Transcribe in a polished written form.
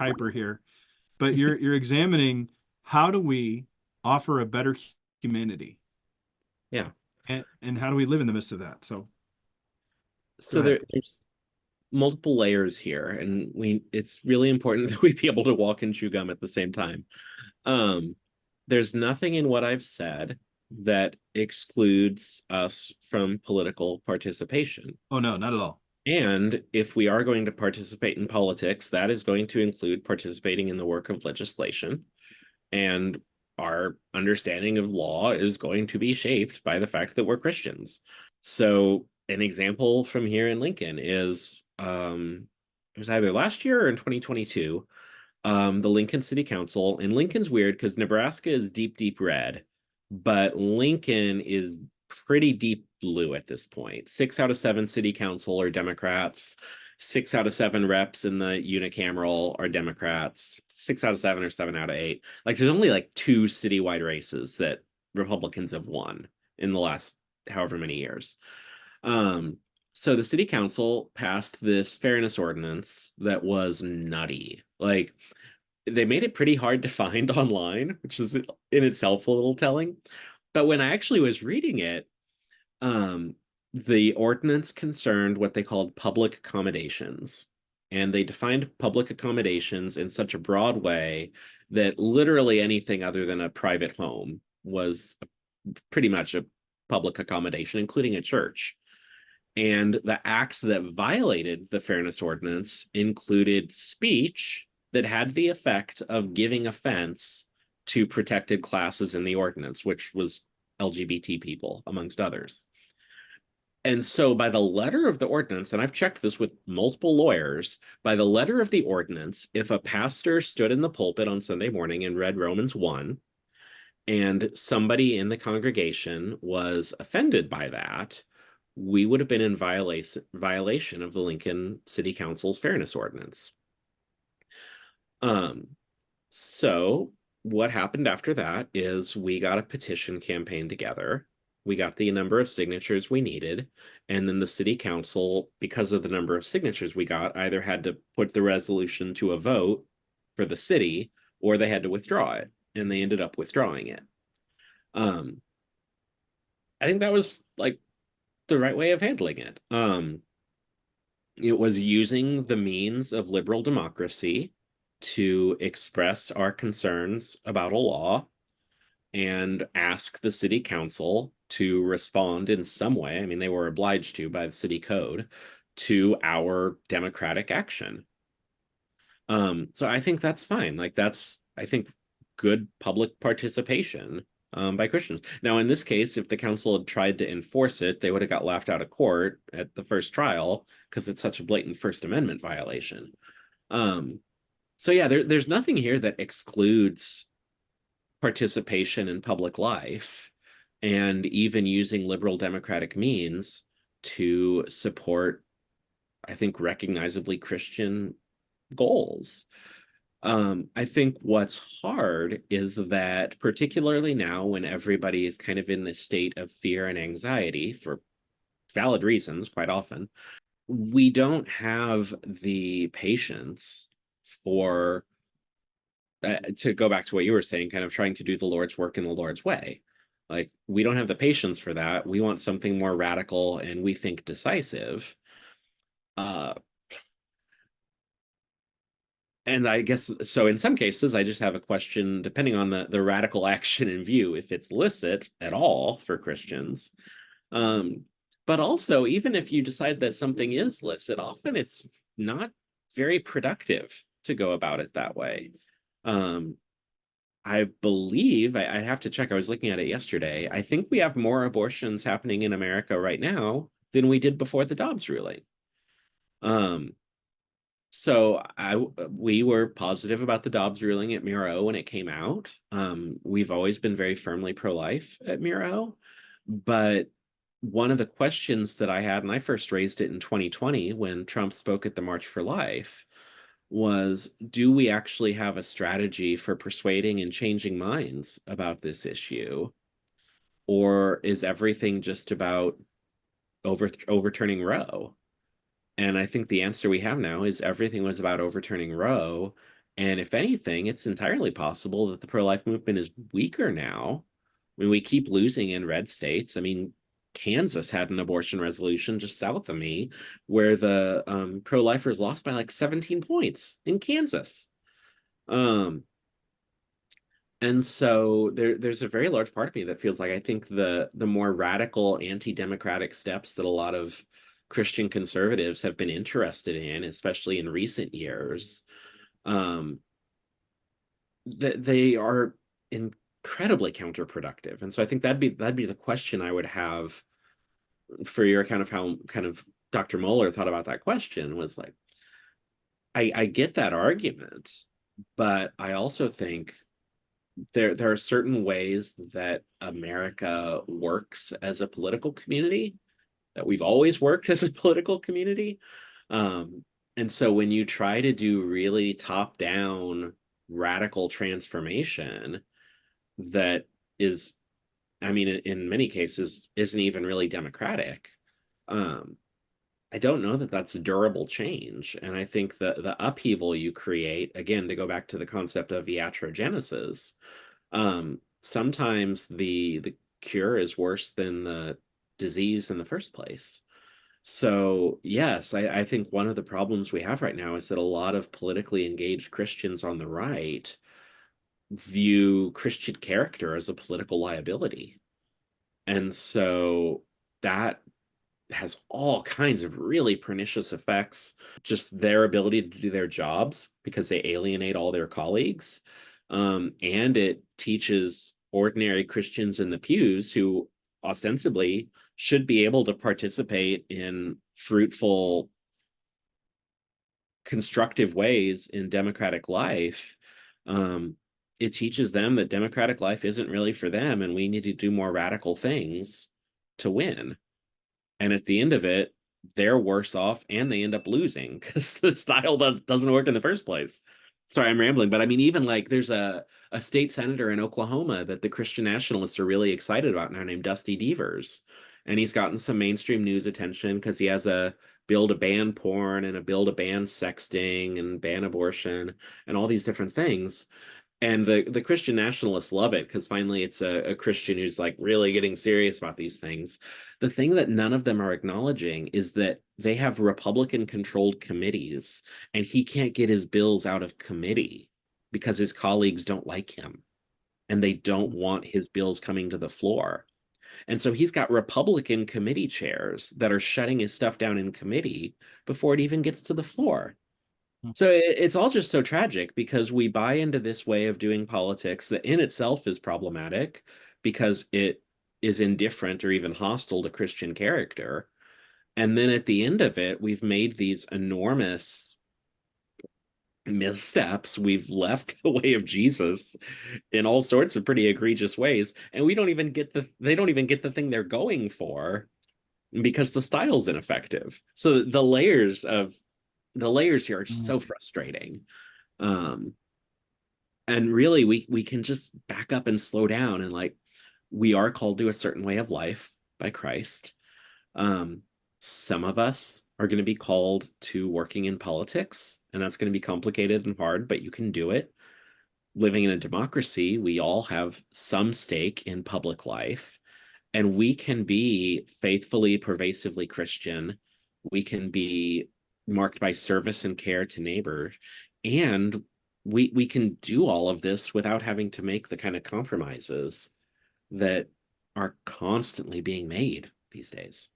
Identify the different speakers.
Speaker 1: hyper here, but you're examining how do we offer a better humanity,
Speaker 2: Yeah.
Speaker 1: and how do we live in the midst of that? So go
Speaker 2: So
Speaker 1: ahead.
Speaker 2: there's multiple layers here, and it's really important that we be able to walk and chew gum at the same time. Um, there's nothing in what I've said that excludes us from political participation.
Speaker 1: Oh no, not at all.
Speaker 2: And if we are going to participate in politics, that is going to include participating in the work of legislation. And our understanding of law is going to be shaped by the fact that we're Christians. So, an example from here in Lincoln is it was either last year or in 2022. The Lincoln City Council, and Lincoln's weird because Nebraska is deep, deep red, but Lincoln is pretty deep blue at this point. 6 out of 7 city council are Democrats. 6 out of 7 reps in the unicameral are Democrats. 6 out of 7 or 7 out of 8. Like there's only like 2 citywide races that Republicans have won in the last however many years. Um, so the city council passed this fairness ordinance that was nutty. Like they made it pretty hard to find online, which is in itself a little telling. But when I actually was reading it, um, the ordinance concerned what they called public accommodations. And they defined public accommodations in such a broad way that literally anything other than a private home was pretty much a public accommodation, including a church. And the acts that violated the fairness ordinance included speech that had the effect of giving offense to protected classes in the ordinance, which was LGBT people, amongst others. And so, by the letter of the ordinance, and I've checked this with multiple lawyers, by the letter of the ordinance, if a pastor stood in the pulpit on Sunday morning and read Romans 1, and somebody in the congregation was offended by that, we would have been in violation of the Lincoln City Council's fairness ordinance. Um, so what happened after that is we got a petition campaign together. We got the number of signatures we needed, and then the city council, because of the number of signatures we got, either had to put the resolution to a vote for the city or they had to withdraw it, and they ended up withdrawing it. Um, I think that was like the right way of handling it. It was using the means of liberal democracy to express our concerns about a law and ask the city council to respond in some way. I mean, they were obliged to by the city code to our democratic action. So I think that's fine. Like that's, I think, good public participation by Christians. Now, in this case, if the council had tried to enforce it, they would have got laughed out of court at the first trial because it's such a blatant First Amendment violation. Um, so yeah, there's nothing here that excludes participation in public life and even using liberal democratic means to support, I think, recognizably Christian goals. I think what's hard is that, particularly now when everybody is kind of in this state of fear and anxiety for valid reasons, quite often, we don't have the patience for, to go back to what you were saying, kind of trying to do the Lord's work in the Lord's way. Like, we don't have the patience for that. We want something more radical and we think decisive. Uh, And I guess so in some cases, I just have a question, depending on the radical action in view, if it's licit at all for Christians. Um, but also, even if you decide that something is licit, often it's not very productive to go about it that way. Um, I believe, I have to check, I was looking at it yesterday. I think we have more abortions happening in America right now than we did before the Dobbs ruling. Um, So we were positive about the Dobbs ruling at Mere when it came out. We've always been very firmly pro-life at Mere, but one of the questions that I had, and I first raised it in 2020 when Trump spoke at the March for Life, was do we actually have a strategy for persuading and changing minds about this issue? Or is everything just about overturning Roe? And I think the answer we have now is everything was about overturning Roe. And if anything, it's entirely possible that the pro-life movement is weaker now. I mean, we keep losing in red states. I mean, Kansas had an abortion resolution just south of me where the pro-lifers lost by like 17 points in Kansas. Um, and so there's a very large part of me that feels like I think the more radical anti-democratic steps that a lot of Christian conservatives have been interested in, especially in recent years, um, that they are incredibly counterproductive. And so I think that'd be the question I would have for your account of how kind of Dr. Moeller thought about that question was like, I get that argument, but I also think there are certain ways that America works as a political community, that we've always worked as a political community. Um, and so when you try to do really top-down radical transformation that is, I mean, in many cases, isn't even really democratic, um, I don't know that that's a durable change. And I think the upheaval you create, again, to go back to the concept of iatrogenesis, sometimes the cure is worse than the disease in the first place. So yes, I think one of the problems we have right now is that a lot of politically engaged Christians on the right view Christian character as a political liability. And so that has all kinds of really pernicious effects, just their ability to do their jobs because they alienate all their colleagues. And it teaches ordinary Christians in the pews who ostensibly should be able to participate in fruitful, constructive ways in democratic life. Um, it teaches them that democratic life isn't really for them, and we need to do more radical things to win. And at the end of it, they're worse off and they end up losing because the style that doesn't work in the first place. Sorry, I'm rambling, but I mean, even like there's a state senator in Oklahoma that the Christian nationalists are really excited about now named Dusty Deevers. And he's gotten some mainstream news attention because he has a bill to ban porn and a bill to ban sexting and ban abortion and all these different things. And the Christian nationalists love it because finally it's a Christian who's like really getting serious about these things. The thing that none of them are acknowledging is that they have Republican controlled committees and he can't get his bills out of committee because his colleagues don't like him and they don't want his bills coming to the floor. And so he's got Republican committee chairs that are shutting his stuff down in committee before it even gets to the floor. So it's all just so tragic because we buy into this way of doing politics that in itself is problematic because it is indifferent or even hostile to Christian character. And then at the end of it, we've made these enormous missteps. We've left the way of Jesus in all sorts of pretty egregious ways. And we don't even get they don't even get the thing they're going for because the style's ineffective. So the layers here are just so frustrating. Um, and really we can just back up and slow down and like we are called to a certain way of life by Christ. Um, some of us are going to be called to working in politics, and that's going to be complicated and hard, but you can do it. Living in a democracy, we all have some stake in public life, and we can be faithfully, pervasively Christian. We can be marked by service and care to neighbors, and we can do all of this without having to make the kind of compromises that are constantly being made these days.